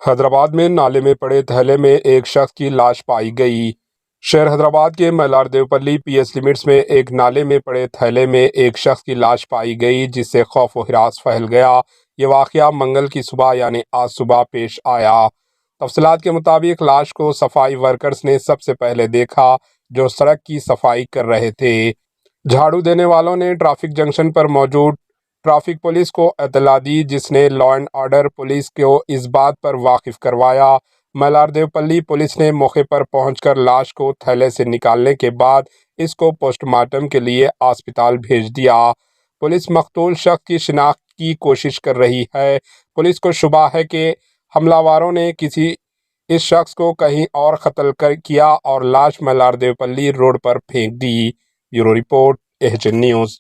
حیدرآباد میں نالے میں پڑے تھیلے میں ایک شخص کی لاش پائی گئی۔ شہر حیدرآباد کے ملار دیوپلی پی ایس لمٹس میں ایک نالے میں پڑے تھیلے میں ایک شخص کی لاش پائی گئی، جس سے خوف و ہراس پھیل گیا۔ یہ واقعہ منگل کی صبح یعنی آج صبح پیش آیا۔ تفصیلات کے مطابق لاش کو صفائی ورکرز نے سب سے پہلے دیکھا، جو سڑک کی صفائی کر رہے تھے۔ جھاڑو دینے والوں نے ٹریفک جنکشن پر موجود ٹریفک پولیس کو اطلاع دی، جس نے لا اینڈ آرڈر پولیس کو اس بات پر واقف کروایا۔ ملار دیوپلی پولیس نے موقع پر پہنچ کر لاش کو تھیلے سے نکالنے کے بعد اس کو پوسٹ مارٹم کے لیے اسپتال بھیج دیا۔ پولیس مقتول شخص کی شناخت کی کوشش کر رہی ہے۔ پولیس کو شبہ ہے کہ حملہ آوروں نے اس شخص کو کہیں اور قتل کیا اور لاش ملار دیوپلی روڈ پر پھینک دی۔ Bureau report, H N news.